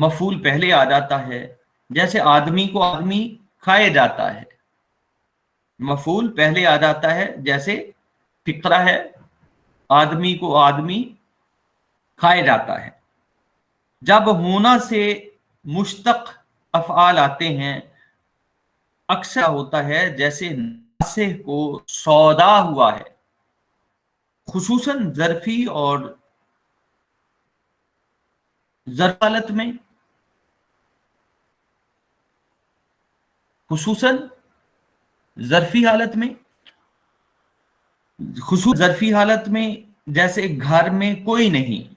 مفعول پہلے آ جاتا ہے، جیسے آدمی کو آدمی کھائے جاتا ہے، مفعول پہلے آ جاتا ہے، جیسے فقرہ ہے آدمی کو آدمی کھائے جاتا ہے۔ جب ہونا سے مشتق افعال آتے ہیں اکثر ہوتا ہے جیسے ناصح کو سودا ہوا ہے، خصوصاً ظرفی اور ظرف حالت میں، خصوصاً ظرفی حالت میں، خصوص ظرفی حالت میں جیسے گھر میں کوئی نہیں،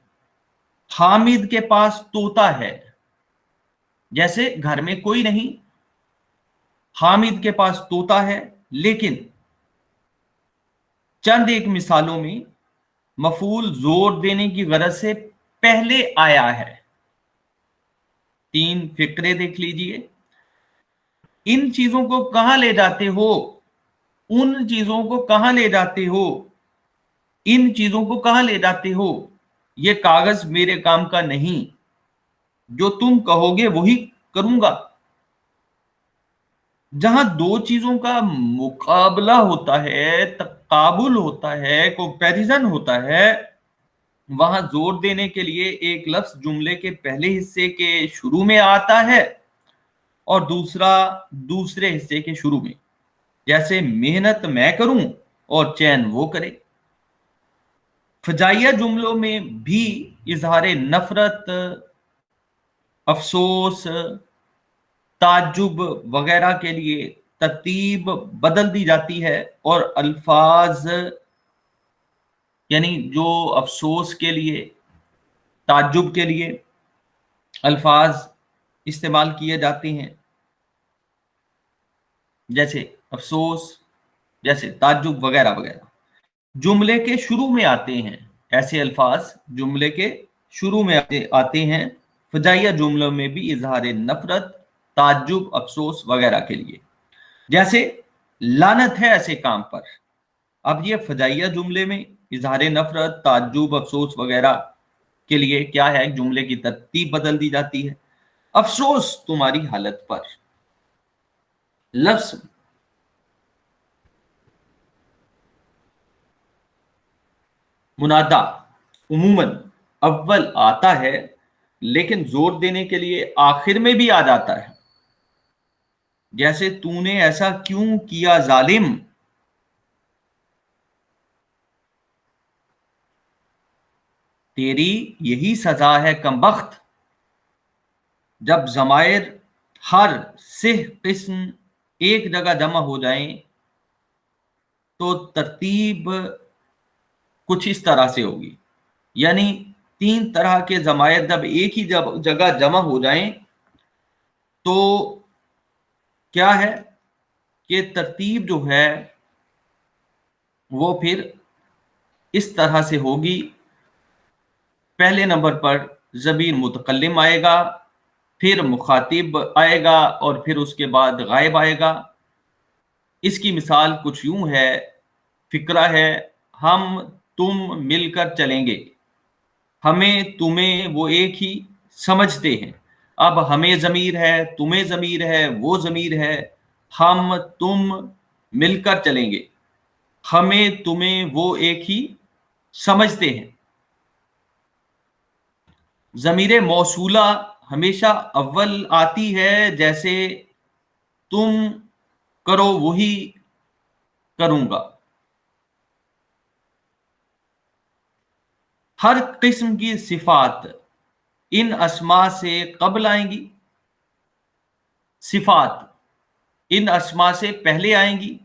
حامد کے پاس طوطا ہے، جیسے گھر میں کوئی نہیں، حامد کے پاس طوطا ہے، لیکن چند ایک مثالوں میں مفعول زور دینے کی غرض سے پہلے آیا ہے۔ 3 فقرے دیکھ لیجئے۔ ان چیزوں کو کہاں لے جاتے ہو؟ ان چیزوں کو کہاں لے جاتے ہو؟ ان چیزوں کو کہاں لے جاتے ہو؟ یہ کاغذ میرے کام کا نہیں، جو تم کہو گے وہی کروں گا۔ جہاں دو چیزوں کا مقابلہ ہوتا ہے، تقابل ہوتا ہے، کمپیریزن ہوتا ہے، وہاں زور دینے کے لیے ایک لفظ جملے کے پہلے حصے کے شروع میں آتا ہے اور دوسرا دوسرے حصے کے شروع میں، جیسے محنت میں کروں اور چین وہ کرے۔ فجائیہ جملوں میں بھی اظہار نفرت، افسوس، تعجب وغیرہ کے لیے ترتیب بدل دی جاتی ہے اور الفاظ یعنی جو افسوس کے لیے، تعجب کے لیے الفاظ استعمال کیے جاتے ہیں، جیسے افسوس، جیسے تعجب وغیرہ وغیرہ، جملے کے شروع میں آتے ہیں۔ ایسے الفاظ جملے کے شروع میں آتے ہیں فجائیہ جملوں میں بھی اظہار نفرت، تعجب، افسوس وغیرہ کے لیے، جیسے لعنت ہے ایسے کام پر۔ اب یہ فجائیہ جملے میں اظہار نفرت، تعجب، افسوس وغیرہ کے لیے کیا ہے؟ جملے کی ترتیب بدل دی جاتی ہے۔ افسوس تمہاری حالت پر، لفظ منادا عموماً اول آتا ہے لیکن زور دینے کے لیے آخر میں بھی آ جاتا ہے، جیسے تو نے ایسا کیوں کیا ظالم، تیری یہی سزا ہے کمبخت۔ جب ضمائر ہر صح قسم ایک جگہ جمع ہو جائیں تو ترتیب کچھ اس طرح سے ہوگی، یعنی 3 طرح کے ضمائر جب ایک ہی جگہ جمع ہو جائیں تو کیا ہے کہ ترتیب جو ہے وہ پھر اس طرح سے ہوگی۔ پہلے نمبر پر ضمیر متکلم آئے گا، پھر مخاطب آئے گا اور پھر اس کے بعد غائب آئے گا۔ اس کی مثال کچھ یوں ہے، فقرہ ہے، ہم تم مل کر چلیں گے، ہمیں تمہیں وہ ایک ہی سمجھتے ہیں۔ اب ہمیں ضمیر ہے، تمہیں ضمیر ہے، وہ ضمیر ہے، ہم تم مل کر چلیں گے، ہمیں تمہیں وہ ایک ہی سمجھتے ہیں۔ ضمیر موصولہ ہمیشہ اول آتی ہے، جیسے تم کرو وہی کروں گا۔ ہر قسم کی صفات ان اسماء سے قبل آئیں گی، صفات ان اسماء سے پہلے آئیں گی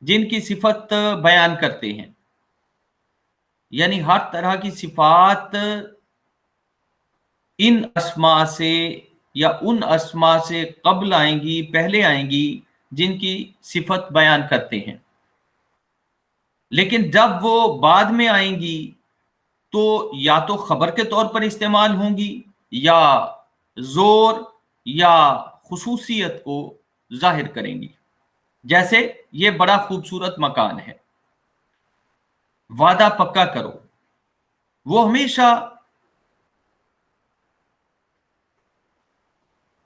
جن کی صفت بیان کرتے ہیں، یعنی ہر طرح کی صفات ان اسماء سے یا ان اسماء سے قبل آئیں گی، پہلے آئیں گی جن کی صفت بیان کرتے ہیں، لیکن جب وہ بعد میں آئیں گی تو یا تو خبر کے طور پر استعمال ہوں گی یا زور یا خصوصیت کو ظاہر کریں گی، جیسے یہ بڑا خوبصورت مکان ہے، وعدہ پکا کرو، وہ ہمیشہ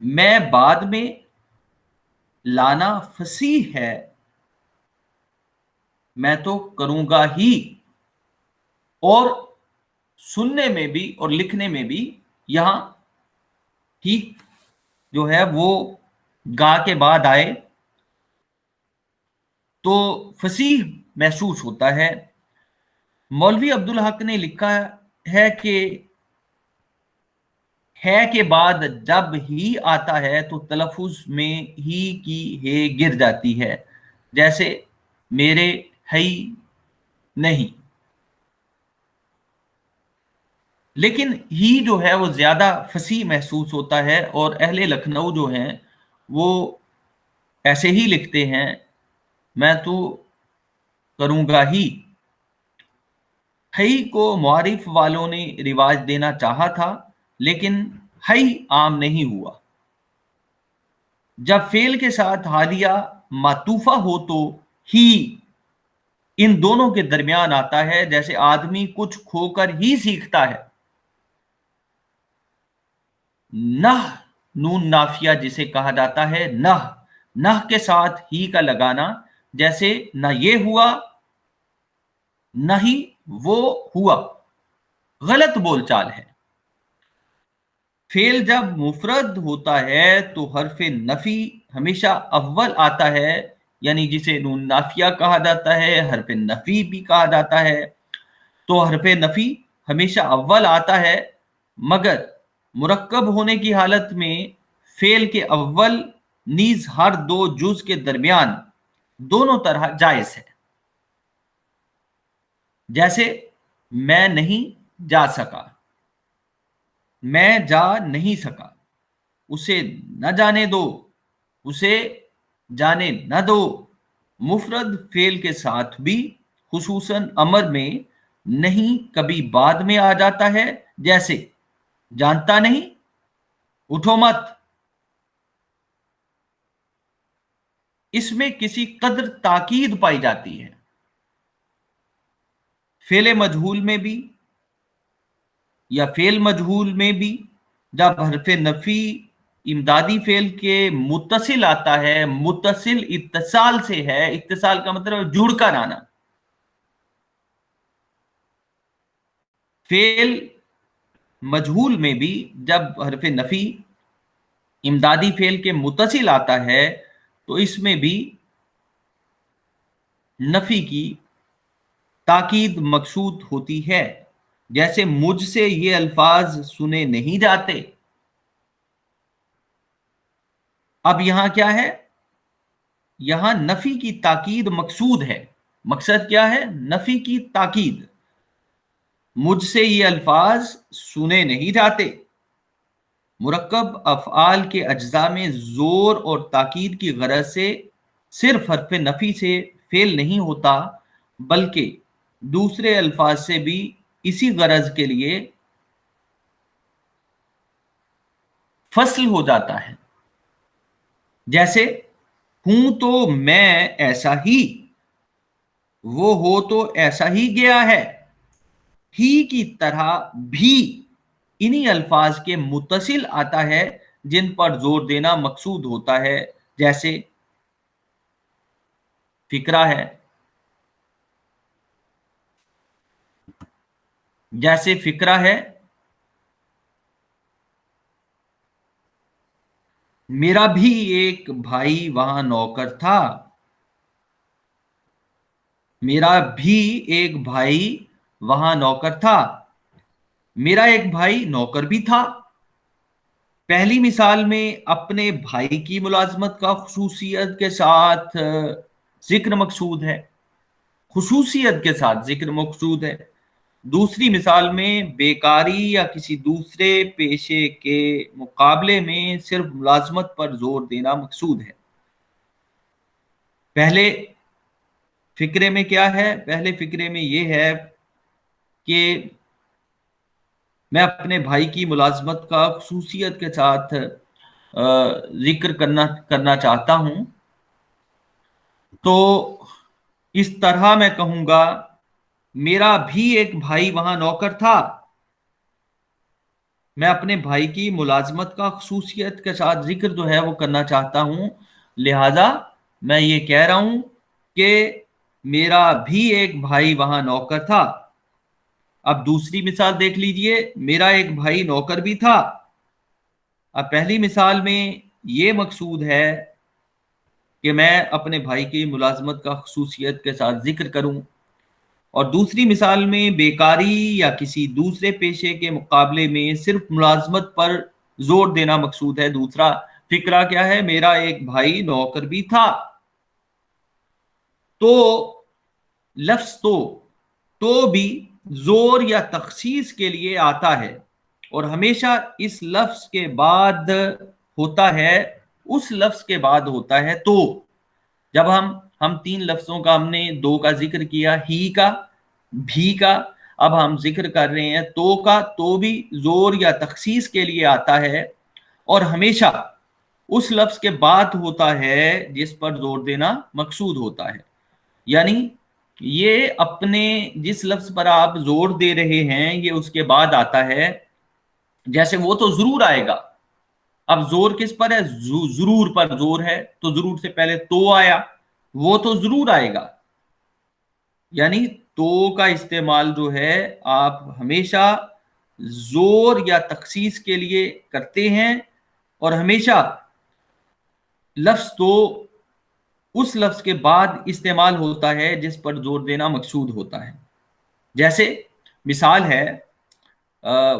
میں بعد میں لانا فصیح ہے، میں تو کروں گا ہی، اور سننے میں بھی اور لکھنے میں بھی یہاں ٹھیک جو ہے وہ گا کے بعد آئے تو فصیح محسوس ہوتا ہے۔ مولوی عبدالحق نے لکھا ہے کہ ہے کے بعد جب ہی آتا ہے تو تلفظ میں ہی کی ہے گر جاتی ہے، جیسے میرے ہی نہیں۔ لیکن ہی جو ہے وہ زیادہ فصیح محسوس ہوتا ہے، اور اہل لکھنؤ جو ہیں وہ ایسے ہی لکھتے ہیں، میں تو کروں گا ہی۔ ہئی کو معارف والوں نے رواج دینا چاہا تھا، لیکن ہئی عام نہیں ہوا۔ جب فعل کے ساتھ حالیہ معطوفہ ہو تو ہی ان دونوں کے درمیان آتا ہے، جیسے آدمی کچھ کھو کر ہی سیکھتا ہے۔ نہ نون نافیہ جسے کہا جاتا ہے، نہ کے ساتھ ہی کا لگانا، جیسے نہ یہ ہوا نہ ہی وہ ہوا، غلط بول چال ہے۔ فعل جب مفرد ہوتا ہے تو حرف نفی ہمیشہ اول آتا ہے، یعنی جسے نون نافیہ کہا جاتا ہے، حرف نفی بھی کہا جاتا ہے۔ تو حرف نفی ہمیشہ اول آتا ہے، مگر مرکب ہونے کی حالت میں فعل کے اول نیز ہر دو جز کے درمیان دونوں طرح جائز ہے، جیسے میں نہیں جا سکا، میں جا نہیں سکا، اسے نہ جانے دو، اسے جانے نہ دو۔ مفرد فعل کے ساتھ بھی خصوصاً امر میں نہیں کبھی بعد میں آ جاتا ہے، جیسے جانتا نہیں، اٹھو مت۔ اس میں کسی قدر تاکید پائی جاتی ہے۔ فعل مجہول میں بھی یا فعل مجہول میں بھی جب حرف نفی امدادی فعل کے متصل آتا ہے، متصل اتصال سے ہے، اتصال کا مطلب جڑ کر آنا۔ فعل مجہول میں بھی جب حرف نفی امدادی فعل کے متصل آتا ہے تو اس میں بھی نفی کی تاکید مقصود ہوتی ہے، جیسے مجھ سے یہ الفاظ سنے نہیں جاتے۔ اب یہاں کیا ہے؟ یہاں نفی کی تاکید مقصود ہے۔ مقصد کیا ہے؟ نفی کی تاکید۔ مجھ سے یہ الفاظ سنے نہیں جاتے۔ مرکب افعال کے اجزاء میں زور اور تاکید کی غرض سے صرف حرف نفی سے فعل نہیں ہوتا، بلکہ دوسرے الفاظ سے بھی اسی غرض کے لیے فصل ہو جاتا ہے، جیسے ہوں تو میں ایسا ہی، وہ ہو تو ایسا ہی گیا ہے۔ ہی کی طرح بھی انہی الفاظ کے متصل آتا ہے جن پر زور دینا مقصود ہوتا ہے، جیسے فکرہ ہے، جیسے فکرہ ہے۔ میرا بھی ایک بھائی وہاں نوکر تھا، میرا بھی ایک بھائی وہاں نوکر تھا، میرا ایک بھائی نوکر بھی تھا۔ پہلی مثال میں اپنے بھائی کی ملازمت کا خصوصیت کے ساتھ ذکر مقصود ہے، خصوصیت کے ساتھ ذکر مقصود ہے۔ دوسری مثال میں بیکاری یا کسی دوسرے پیشے کے مقابلے میں صرف ملازمت پر زور دینا مقصود ہے۔ پہلے فقرے میں کیا ہے؟ پہلے فقرے میں یہ ہے کہ میں اپنے بھائی کی ملازمت کا خصوصیت کے ساتھ ذکر کرنا چاہتا ہوں، تو اس طرح میں کہوں گا میرا بھی ایک بھائی وہاں نوکر تھا، میں اپنے بھائی کی ملازمت کا خصوصیت کے ساتھ ذکر جو ہے وہ کرنا چاہتا ہوں، لہذا میں یہ کہہ رہا ہوں کہ میرا بھی ایک بھائی وہاں نوکر تھا۔ اب دوسری مثال دیکھ لیجئے، میرا ایک بھائی نوکر بھی تھا۔ اب پہلی مثال میں یہ مقصود ہے کہ میں اپنے بھائی کی ملازمت کا خصوصیت کے ساتھ ذکر کروں، اور دوسری مثال میں بیکاری یا کسی دوسرے پیشے کے مقابلے میں صرف ملازمت پر زور دینا مقصود ہے۔ دوسرا فقرہ کیا ہے؟ میرا ایک بھائی نوکر بھی تھا۔ تو لفظ تو بھی زور یا تخصیص کے لیے آتا ہے، اور ہمیشہ اس لفظ کے بعد ہوتا ہے، اس لفظ کے بعد ہوتا ہے تو۔ جب ہم تین لفظوں کا ہم نے دو کا ذکر کیا، ہی کا، بھی کا، اب ہم ذکر کر رہے ہیں تو کا، تو بھی زور یا تخصیص کے لیے آتا ہے، اور ہمیشہ اس لفظ کے بعد ہوتا ہے جس پر زور دینا مقصود ہوتا ہے۔ یعنی یہ اپنے جس لفظ پر آپ زور دے رہے ہیں یہ اس کے بعد آتا ہے، جیسے وہ تو ضرور آئے گا۔ اب زور کس پر ہے؟ ضرور پر زور ہے، تو ضرور سے پہلے تو آیا، وہ تو ضرور آئے گا۔ یعنی تو کا استعمال جو ہے آپ ہمیشہ زور یا تخصیص کے لیے کرتے ہیں، اور ہمیشہ لفظ تو اس لفظ کے بعد استعمال ہوتا ہے جس پر زور دینا مقصود ہوتا ہے۔ جیسے مثال ہے،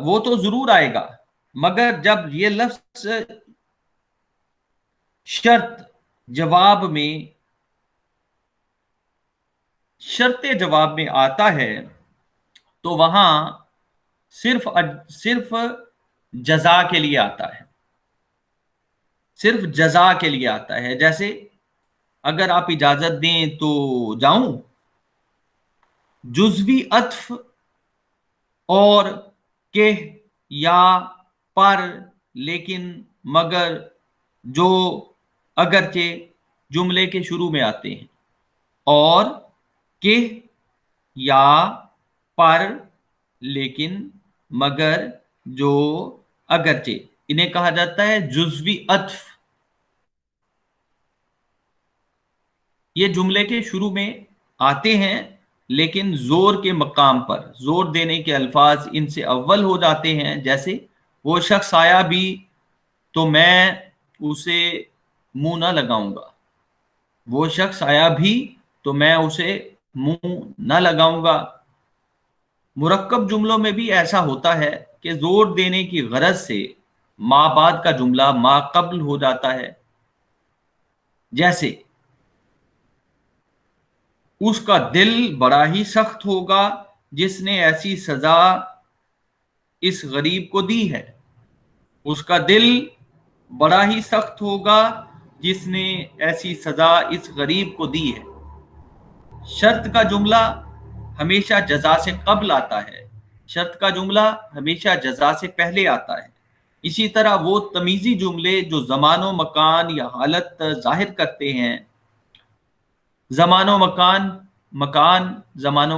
وہ تو ضرور آئے گا، مگر جب یہ لفظ شرط جواب میں آتا ہے تو وہاں صرف جزا کے لیے آتا ہے، صرف جزا کے لیے آتا ہے۔ جیسے اگر آپ اجازت دیں تو جاؤں، جزوی عطف اور کہ یا پر لیکن مگر جو اگرچہ جملے کے شروع میں آتے ہیں، اور کہ یا پر لیکن مگر جو اگرچہ، انہیں کہا جاتا ہے جزوی عطف۔ یہ جملے کے شروع میں آتے ہیں لیکن زور کے مقام پر زور دینے کے الفاظ ان سے اول ہو جاتے ہیں۔ جیسے وہ شخص آیا بھی تو میں اسے منہ نہ لگاؤں گا، وہ شخص آیا بھی تو میں اسے منہ نہ لگاؤں گا۔ مرکب جملوں میں بھی ایسا ہوتا ہے کہ زور دینے کی غرض سے ما بعد کا جملہ ما قبل ہو جاتا ہے۔ جیسے اس کا دل بڑا ہی سخت ہوگا جس نے ایسی سزا اس غریب کو دی ہے۔ اس کا دل بڑا ہی سخت ہوگا جس نے ایسی سزا اس غریب کو دی ہے۔ شرط کا جملہ ہمیشہ جزا سے قبل آتا ہے، شرط کا جملہ ہمیشہ جزا سے پہلے آتا ہے۔ اسی طرح وہ تمیزی جملے جو زمان و مکان یا حالت ظاہر کرتے ہیں، زمان و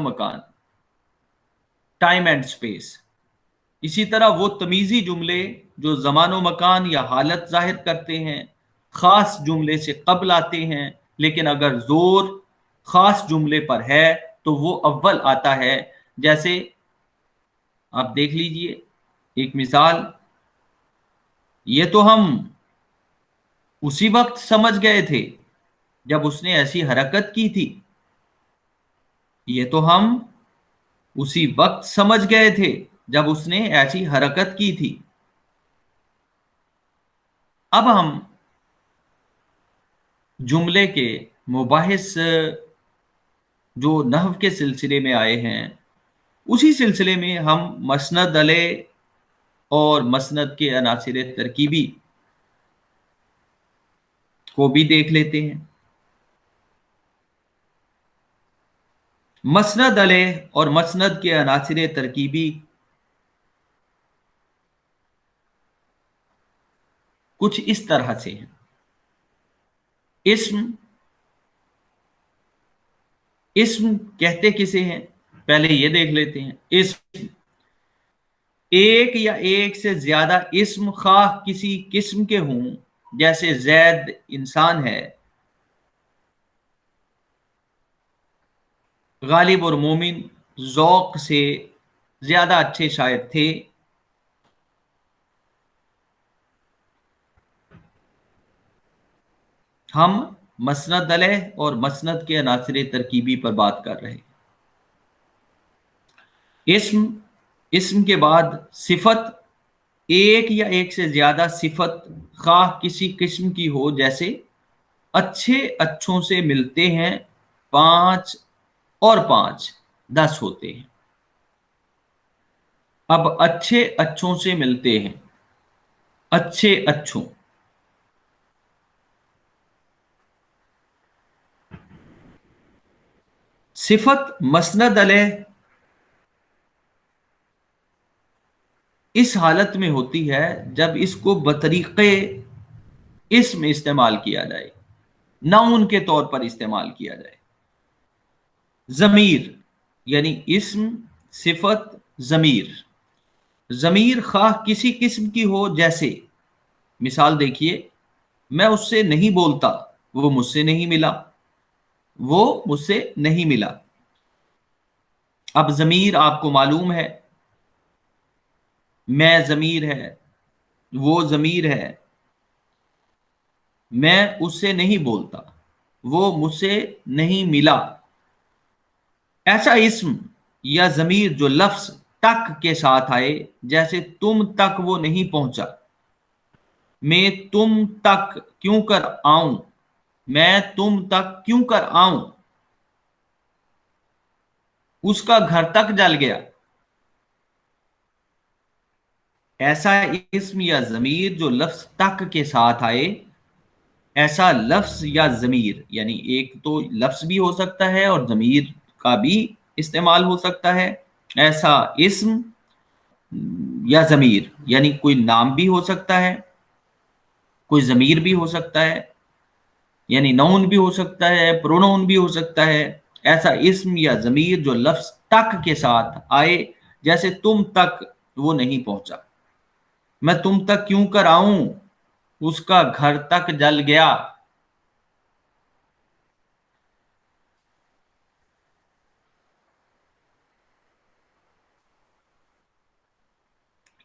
مکان، ٹائم اینڈ اسپیس۔ اسی طرح وہ تمیزی جملے جو زمان و مکان یا حالت ظاہر کرتے ہیں خاص جملے سے قبل آتے ہیں، لیکن اگر زور خاص جملے پر ہے تو وہ اول آتا ہے۔ جیسے آپ دیکھ لیجئے ایک مثال، یہ تو ہم اسی وقت سمجھ گئے تھے جب اس نے ایسی حرکت کی تھی، یہ تو ہم اسی وقت سمجھ گئے تھے جب اس نے ایسی حرکت کی تھی۔ اب ہم جملے کے مباحث جو نحو کے سلسلے میں آئے ہیں اسی سلسلے میں ہم مسند علیہ اور مسند کے عناصر ترکیبی کو بھی دیکھ لیتے ہیں۔ مسند علیہ اور مسند کے عناصر ترکیبی کچھ اس طرح سے ہیں۔ اسم کہتے کسے ہیں؟ پہلے یہ دیکھ لیتے ہیں۔ ایک یا ایک سے زیادہ اسم خواہ کسی قسم کے ہوں، جیسے زید انسان ہے، غالب اور مومن ذوق سے زیادہ اچھے شاعر تھے، ہم مسند علیہ اور مسند کے عناصر ترکیبی پر بات کر رہے ہیں۔ اسم کے بعد صفت، ایک یا ایک سے زیادہ صفت خواہ کسی قسم کی ہو، جیسے اچھے اچھوں سے ملتے ہیں، 5 اور 5 10 ہوتے ہیں۔ اب اچھے اچھوں سے ملتے ہیں، اچھے اچھوں، صفت مسند علیہ اس حالت میں ہوتی ہے جب اس کو بطریق اسم استعمال کیا جائے، نون کے طور پر استعمال کیا جائے۔ ضمیر یعنی اسم، صفت، ضمیر، ضمیر خواہ کسی قسم کی ہو، جیسے مثال دیکھیے، میں اس سے نہیں بولتا، وہ مجھ سے نہیں ملا، وہ مجھ سے نہیں ملا۔ اب ضمیر آپ کو معلوم ہے، میں ضمیر ہے، وہ ضمیر ہے، میں اس سے نہیں بولتا، وہ مجھ سے نہیں ملا۔ ایسا اسم یا ضمیر جو لفظ تک کے ساتھ آئے، جیسے تم تک وہ نہیں پہنچا، میں تم تک کیوں کر آؤں، میں تم تک کیوں کر آؤں، اس کا گھر تک جل گیا۔ ایسا اسم یا ضمیر جو لفظ تک کے ساتھ آئے، ایسا لفظ یا ضمیر، یعنی ایک تو لفظ بھی ہو سکتا ہے اور ضمیر کا بھی استعمال ہو سکتا ہے، ایسا اسم یا ضمیر، یعنی کوئی نام بھی ہو سکتا ہے، کوئی ضمیر بھی ہو سکتا ہے، یعنی نون بھی ہو سکتا ہے، پرونون بھی ہو سکتا ہے۔ ایسا اسم یا ضمیر جو لفظ تک کے ساتھ آئے، جیسے تم تک وہ نہیں پہنچا، میں تم تک کیوں کر آؤں، اس کا گھر تک جل گیا۔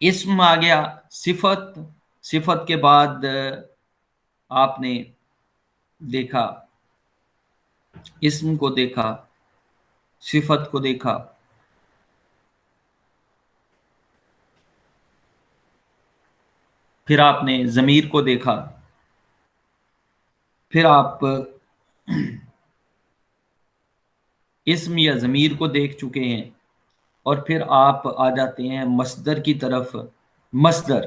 اسم آ گیا، صفت، صفت کے بعد آپ نے دیکھا، اسم کو دیکھا، صفت کو دیکھا، پھر آپ نے ضمیر کو دیکھا، پھر آپ اسم یا ضمیر کو دیکھ چکے ہیں، اور پھر آپ آ جاتے ہیں مصدر کی طرف۔ مصدر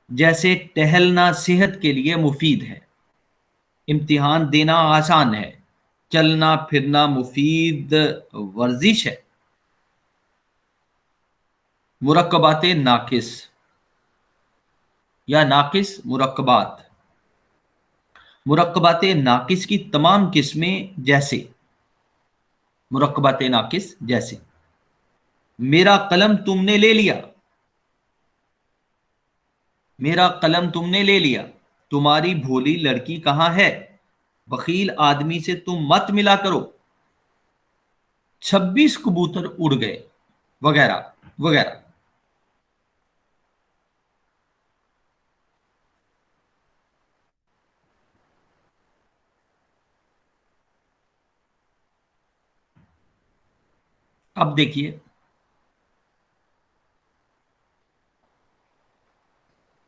جیسے ٹہلنا صحت کے لیے مفید ہے، امتحان دینا آسان ہے، چلنا پھرنا مفید ورزش ہے۔ مرکبات ناقص یا ناقص مرکبات، مرکبات ناقص کی تمام قسمیں، جیسے مرکبات ناقص جیسے میرا قلم تم نے لے لیا، میرا قلم تم نے لے لیا، تمہاری بھولی لڑکی کہاں ہے، بخیل آدمی سے تم مت ملا کرو، 26 کبوتر اڑ گئے، وغیرہ وغیرہ۔ اب دیکھیے،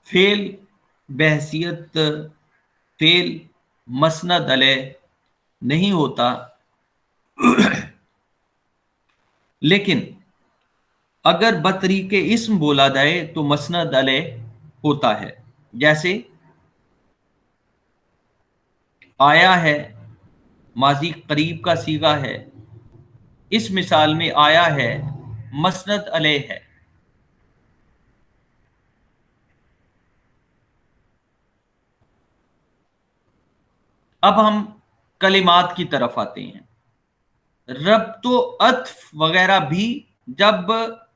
فعل بحیثیت فعل مسند علیہ نہیں ہوتا، لیکن اگر بطریق اسم بولا جائے تو مسند علیہ ہوتا ہے، جیسے آیا ہے، ماضی قریب کا صیغہ ہے، اس مثال میں آیا ہے مسند علیہ ہے۔ اب ہم کلمات کی طرف آتے ہیں۔ ربط و عطف وغیرہ بھی جب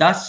10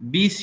20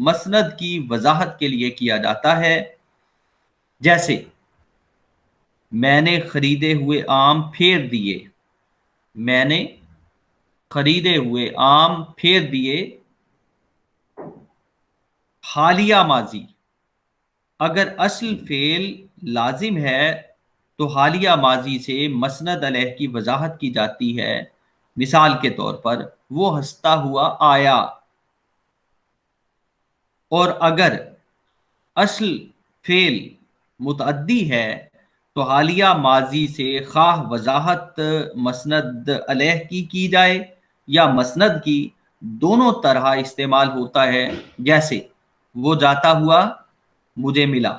مسند کی وضاحت کے لیے کیا جاتا ہے، جیسے میں نے خریدے ہوئے آم پھیر دیے، میں نے خریدے ہوئے آم پھیر دیے۔ حالیہ ماضی، اگر اصل فعل لازم ہے تو حالیہ ماضی سے مسند علیہ کی وضاحت کی جاتی ہے، مثال کے طور پر وہ ہنستا ہوا آیا۔ اور اگر اصل فعل متعدی ہے تو حالیہ ماضی سے خواہ وضاحت مسند علیہ کی جائے یا مسند کی، دونوں طرح استعمال ہوتا ہے، جیسے وہ جاتا ہوا مجھے ملا،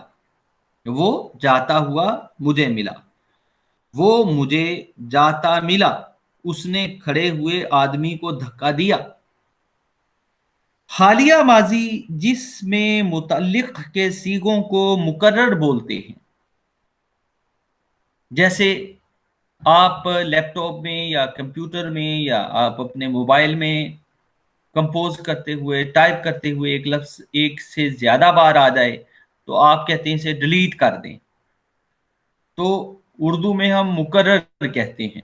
وہ جاتا ہوا مجھے ملا، وہ مجھے جاتا ملا، اس نے کھڑے ہوئے آدمی کو دھکا دیا۔ حالیہ ماضی جس میں متعلق کے صیغوں کو مکرر بولتے ہیں، جیسے آپ لیپ ٹاپ میں یا کمپیوٹر میں یا آپ اپنے موبائل میں کمپوز کرتے ہوئے، ٹائپ کرتے ہوئے ایک لفظ ایک سے زیادہ بار آ جائے تو آپ کہتے ہیں اسے ڈیلیٹ کر دیں، تو اردو میں ہم مکرر کہتے ہیں۔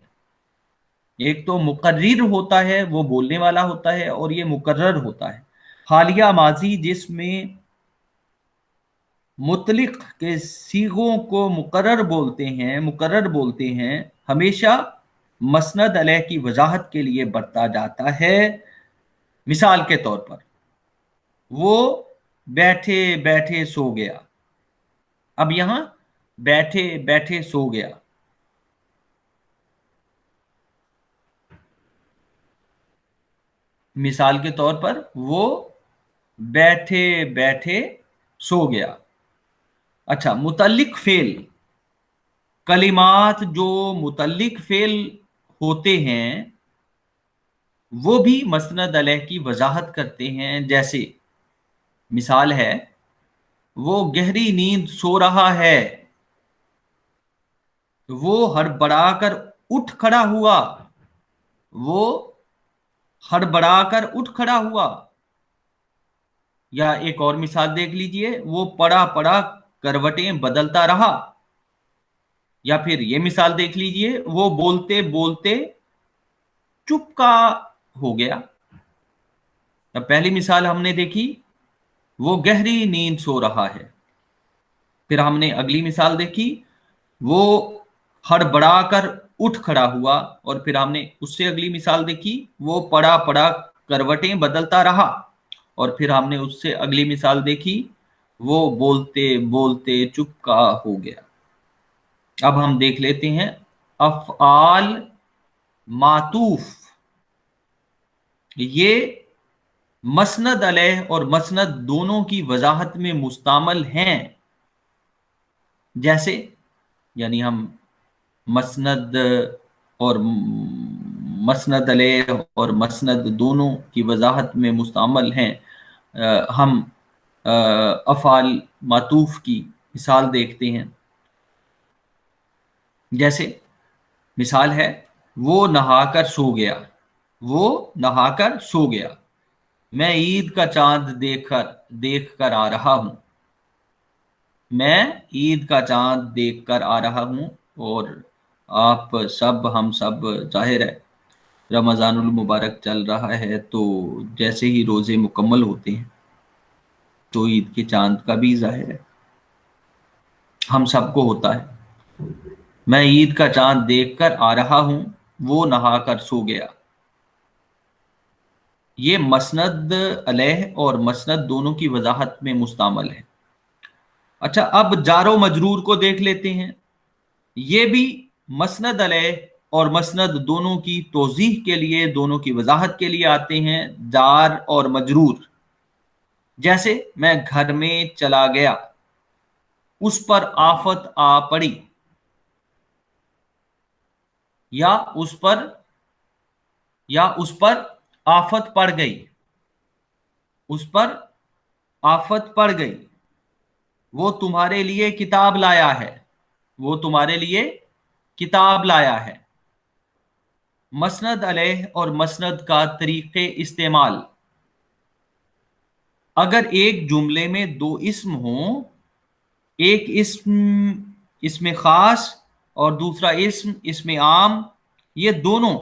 ایک تو مقرر ہوتا ہے، وہ بولنے والا ہوتا ہے، اور یہ مکرر ہوتا ہے۔ حالیہ ماضی جس میں مطلق کے صیغوں کو مقرر بولتے ہیں ہمیشہ مسند علیہ کی وضاحت کے لیے برتا جاتا ہے، مثال کے طور پر وہ بیٹھے بیٹھے سو گیا۔ اب یہاں بیٹھے بیٹھے سو گیا، مثال کے طور پر وہ بیٹھے بیٹھے سو گیا۔ اچھا، متعلق فعل، کلمات جو متعلق فعل ہوتے ہیں وہ بھی مسند علیہ کی وضاحت کرتے ہیں، جیسے مثال ہے وہ گہری نیند سو رہا ہے، وہ ہڑبڑا کر اٹھ کھڑا ہوا، وہ ہڑبڑا کر اٹھ کھڑا ہوا۔ یا ایک اور مثال دیکھ لیجئے، وہ پڑا پڑا کروٹیں بدلتا رہا۔ یا پھر یہ مثال دیکھ لیجئے، وہ بولتے بولتے چپ کا ہو گیا۔ اب پہلی مثال ہم نے دیکھی وہ گہری نیند سو رہا ہے، پھر ہم نے اگلی مثال دیکھی وہ ہڑبڑا کر اٹھ کھڑا ہوا، اور پھر ہم نے اس سے اگلی مثال دیکھی وہ پڑا پڑا کروٹیں بدلتا رہا، اور پھر ہم نے اس سے اگلی مثال دیکھی وہ بولتے بولتے چپ کا ہو گیا۔ اب ہم دیکھ لیتے ہیں افعال معطوف، یہ مسند علیہ اور مسند دونوں کی وضاحت میں مستعمل ہیں، جیسے یعنی ہم مسند اور مسند علیہ اور مسند دونوں کی وضاحت میں مستعمل ہیں۔ ہم افعال معطوف کی مثال دیکھتے ہیں، جیسے مثال ہے وہ نہا کر سو گیا، وہ نہا کر سو گیا، میں عید کا چاند دیکھ کر آ رہا ہوں، میں عید کا چاند دیکھ کر آ رہا ہوں۔ اور آپ سب ہم سب ظاہر ہے رمضان المبارک چل رہا ہے، تو جیسے ہی روزے مکمل ہوتے ہیں تو عید کے چاند کا بھی ظاہر ہے ہم سب کو ہوتا ہے۔ میں عید کا چاند دیکھ کر آ رہا ہوں، وہ نہا کر سو گیا، یہ مسند علیہ اور مسند دونوں کی وضاحت میں مستعمل ہے۔ اچھا، اب جار و مجرور کو دیکھ لیتے ہیں، یہ بھی مسند علیہ اور مسند دونوں کی توضیح کے لیے، دونوں کی وضاحت کے لیے آتے ہیں، جار اور مجرور، جیسے میں گھر میں چلا گیا، اس پر آفت آ پڑی، یا اس پر آفت پڑ گئی، اس پر آفت پڑ گئی، وہ تمہارے لیے کتاب لایا ہے، وہ تمہارے لیے کتاب لایا ہے۔ مسند علیہ اور مسند کا طریقے استعمال، اگر ایک جملے میں دو اسم ہوں، ایک اسم خاص اور دوسرا اسم عام، یہ دونوں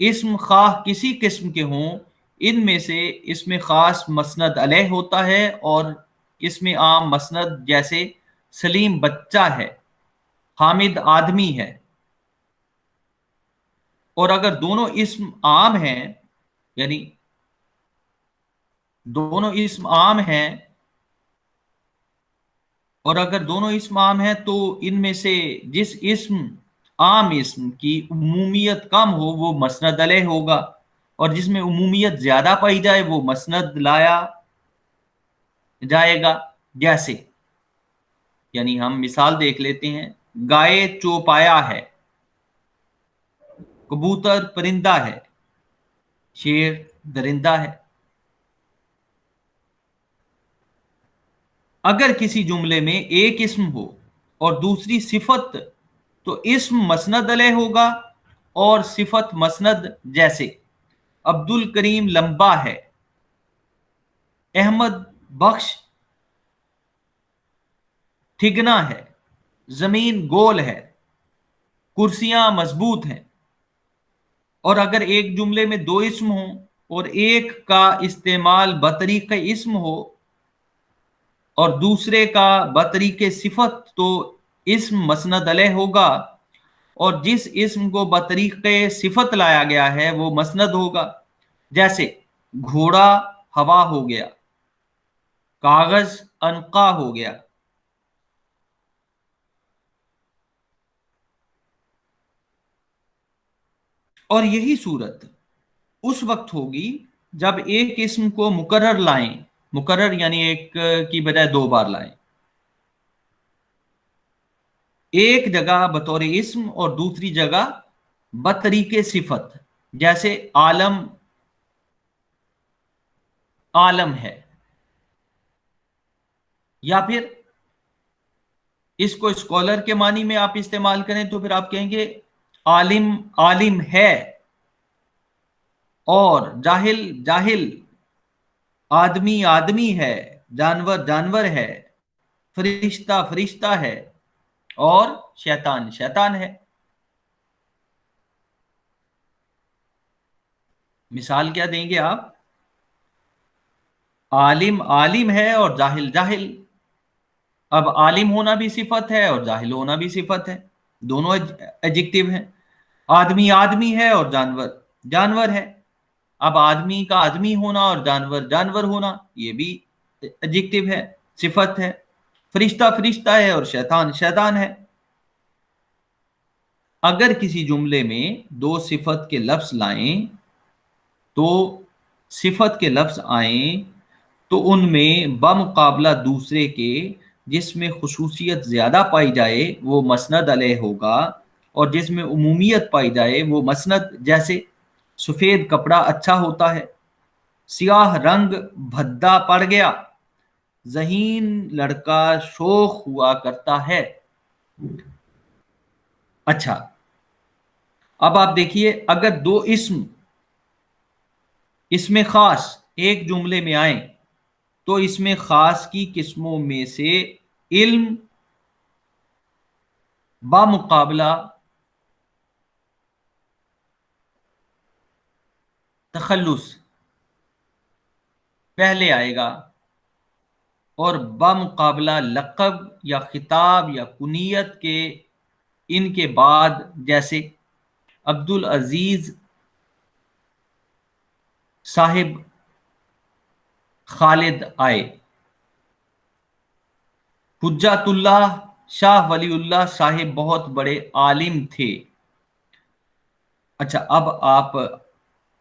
اسم خواہ کسی قسم کے ہوں، ان میں سے اسم خاص مسند علیہ ہوتا ہے اور اسم عام مسند، جیسے سلیم بچہ ہے، حامد آدمی ہے۔ اور اگر دونوں اسم عام ہیں، یعنی دونوں اسم عام ہیں، اور اگر دونوں اسم عام ہیں تو ان میں سے جس عام اسم کی عمومیت کم ہو وہ مسند علیہ ہوگا، اور جس میں عمومیت زیادہ پائی جائے وہ مسند لایا جائے گا۔ جیسے، یعنی ہم مثال دیکھ لیتے ہیں، گائے چوپایا ہے، کبوتر پرندہ ہے، شیر درندہ ہے۔ اگر کسی جملے میں ایک اسم ہو اور دوسری صفت تو اسم مسند علیہ ہوگا اور صفت مسند، جیسے عبد الکریم لمبا ہے، احمد بخش ٹھگنا ہے، زمین گول ہے، کرسیاں مضبوط ہیں۔ اور اگر ایک جملے میں دو اسم ہوں اور ایک کا استعمال بطریق اسم ہو اور دوسرے کا بطریق صفت تو اسم مسند علیہ ہوگا، اور جس اسم کو بطریق صفت لایا گیا ہے وہ مسند ہوگا، جیسے گھوڑا ہوا ہو گیا، کاغذ عنقا ہو گیا۔ اور یہی صورت اس وقت ہوگی جب ایک اسم کو مکرر لائیں، مکرر یعنی ایک کی بجائے دو بار لائیں، ایک جگہ بطور اسم اور دوسری جگہ بطریق صفت، جیسے عالم عالم ہے، یا پھر اس کو اسکالر کے معنی میں آپ استعمال کریں تو پھر آپ کہیں گے عالم عالم ہے، اور جاہل جاہل، آدمی آدمی ہے، جانور جانور ہے، فرشتہ فرشتہ ہے، اور شیطان شیطان ہے۔ مثال کیا دیں گے آپ؟ عالم عالم ہے اور جاہل جاہل۔ اب عالم ہونا بھی صفت ہے اور جاہل ہونا بھی صفت ہے، دونوں ایڈجیکٹیو ہیں۔ آدمی آدمی ہے اور جانور جانور ہے۔ اب آدمی کا آدمی ہونا اور جانور جانور ہونا، یہ بھی ایڈجیکٹیو ہے، صفت ہے۔ فرشتہ فرشتہ ہے اور شیطان شیطان ہے۔ اگر کسی جملے میں دو صفت کے لفظ لائیں تو صفت کے لفظ آئیں تو ان میں بمقابلہ دوسرے کے جس میں خصوصیت زیادہ پائی جائے وہ مسند علیہ ہوگا، اور جس میں عمومیت پائی جائے وہ مسند، جیسے سفید کپڑا اچھا ہوتا ہے، سیاہ رنگ بھدا پڑ گیا، ذہین لڑکا شوخ ہوا کرتا ہے۔ اچھا، اب آپ دیکھیے، اگر دو اسم خاص ایک جملے میں آئیں تو اسم خاص کی قسموں میں سے علم بمقابلہ تخلص پہلے آئے گا، اور بمقابلہ لقب یا خطاب یا کنیت کے ان کے بعد، جیسے عبد العزیز صاحب خالد آئے، حجت اللہ شاہ ولی اللہ صاحب بہت بڑے عالم تھے۔ اچھا، اب آپ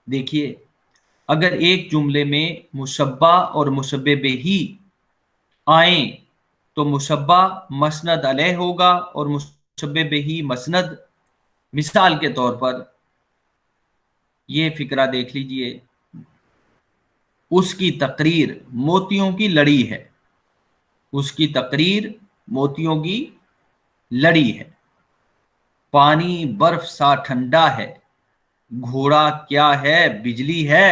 دیکھیے، اگر ایک جملے میں مشبہ اور مشبہ بہ آئیں تو مشبہ مسند علیہ ہوگا اور مشبہ بہ مسند۔ مثال کے طور پر یہ فقرہ دیکھ لیجئے، اس کی تقریر موتیوں کی لڑی ہے، اس کی تقریر موتیوں کی لڑی ہے، پانی برف سا ٹھنڈا ہے، گھوڑا کیا ہے بجلی ہے،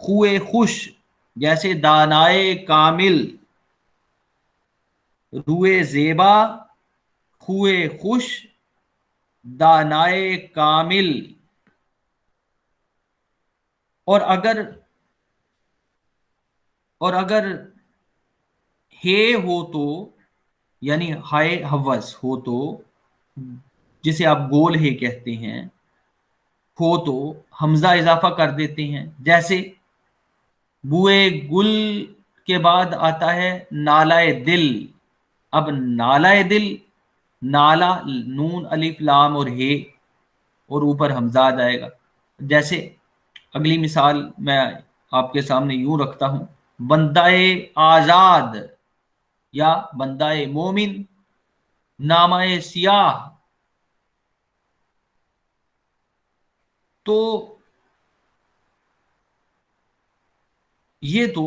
خوئے خوش جیسے دانائے کامل، روئے زیبا خوئے خوش دانائے کامل. اور اگر ہے ہو تو، یعنی ہائے حوث ہو تو، جسے آپ گول ہے کہتے ہیں، ہو تو حمزہ اضافہ کر دیتے ہیں. جیسے بوئے گل کے بعد آتا ہے نالائے دل. اب نالائے دل، نالا نون الف لام اور ہے، اور اوپر حمزہ آ جائے گا. جیسے اگلی مثال میں آپ کے سامنے یوں رکھتا ہوں، بندائے آزاد یا بندائے مومن، نامہ سیاہ. تو یہ تو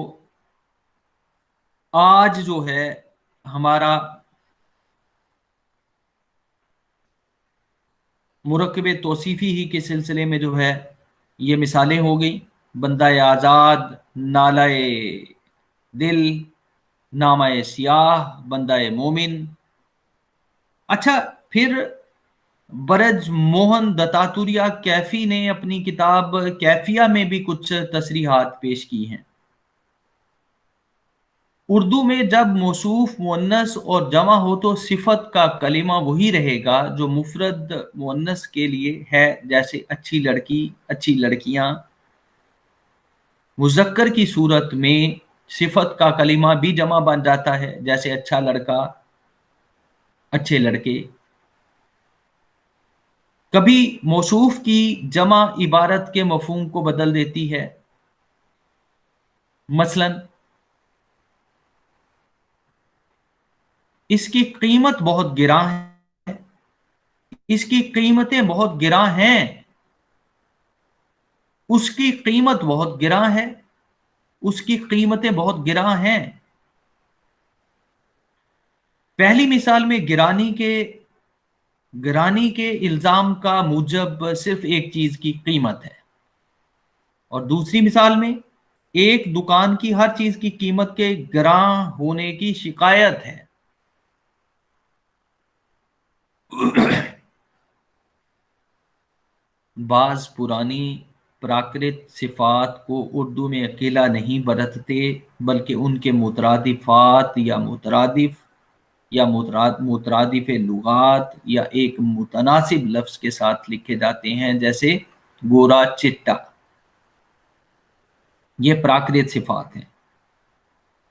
آج جو ہے ہمارا مرکب توصیفی ہی کے سلسلے میں جو ہے یہ مثالیں ہو گئی. بندہ آزاد، نالہ دل، نامہ سیاہ، بندہ مومن. اچھا، پھر برج موہن دتاتریہ کیفی نے اپنی کتاب کیفیہ میں بھی کچھ تصریحات پیش کی ہیں. اردو میں جب موصوف مؤنث اور جمع ہو تو صفت کا کلمہ وہی رہے گا جو مفرد مؤنث کے لیے ہے، جیسے اچھی لڑکی، اچھی لڑکیاں. مذکر کی صورت میں صفت کا کلمہ بھی جمع بن جاتا ہے، جیسے اچھا لڑکا، اچھے لڑکے. کبھی موصوف کی جمع عبارت کے مفہوم کو بدل دیتی ہے. مثلا اس کی قیمت بہت گراں ہے، اس کی قیمتیں بہت گراں ہیں. اس کی قیمت بہت گراں ہے، اس کی قیمتیں بہت گراں ہیں. پہلی مثال میں گرانی کے الزام کا موجب صرف ایک چیز کی قیمت ہے، اور دوسری مثال میں ایک دکان کی ہر چیز کی قیمت کے گراں ہونے کی شکایت ہے. بعض پرانی پراکرت صفات کو اردو میں اکیلا نہیں برتتے، بلکہ ان کے مترادفات یا مترادف لغات یا ایک متناسب لفظ کے ساتھ لکھے جاتے ہیں. جیسے گورا چٹا، یہ پراکرت صفات ہیں.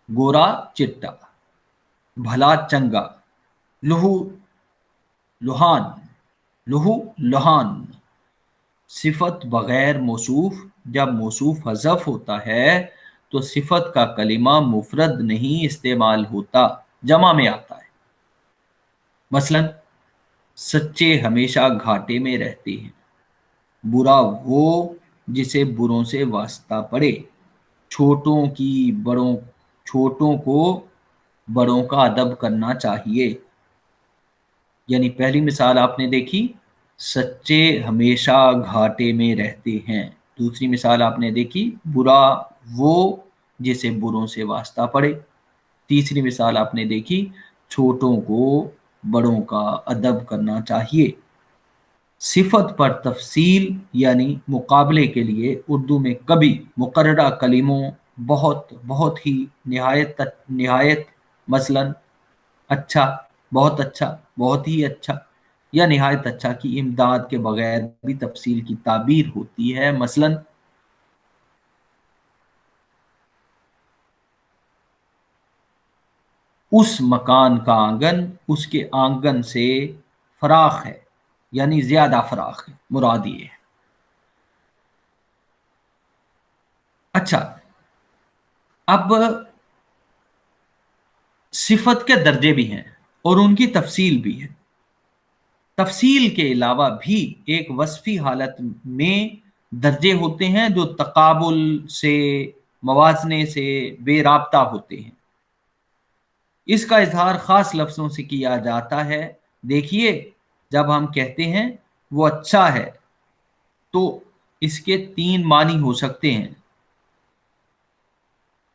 گورا چٹا، بھلا چنگا، لہو لوہان، لہو لوہان. صفت بغیر موصوف، جب موصوف حذف ہوتا ہے تو صفت کا کلمہ مفرد نہیں استعمال ہوتا، جمع میں آتا ہے. مثلا سچے ہمیشہ گھاٹے میں رہتے ہیں. برا وہ جسے بروں سے واسطہ پڑے. چھوٹوں کو بڑوں کا ادب کرنا چاہیے. یعنی پہلی مثال آپ نے دیکھی، سچے ہمیشہ گھاٹے میں رہتے ہیں. دوسری مثال آپ نے دیکھی، برا وہ جسے بروں سے واسطہ پڑے. تیسری مثال آپ نے دیکھی، چھوٹوں کو بڑوں کا ادب کرنا چاہیے. صفت پر تفصیل یعنی مقابلے کے لیے اردو میں کبھی مقررہ کلموں بہت ہی نہایت، مثلا اچھا، بہت ہی اچھا یا نہایت اچھا کی امداد کے بغیر بھی تفصیل کی تعبیر ہوتی ہے. مثلا اس مکان کا آنگن اس کے آنگن سے فراخ ہے، یعنی زیادہ فراخ ہے، مراد یہ ہے. اچھا، اب صفت کے درجے بھی ہیں اور ان کی تفصیل بھی ہے. تفصیل کے علاوہ بھی ایک وصفی حالت میں درجے ہوتے ہیں جو تقابل سے، موازنے سے بے رابطہ ہوتے ہیں. اس کا اظہار خاص لفظوں سے کیا جاتا ہے. دیکھیے، جب ہم کہتے ہیں وہ اچھا ہے تو اس کے تین معنی ہو سکتے ہیں.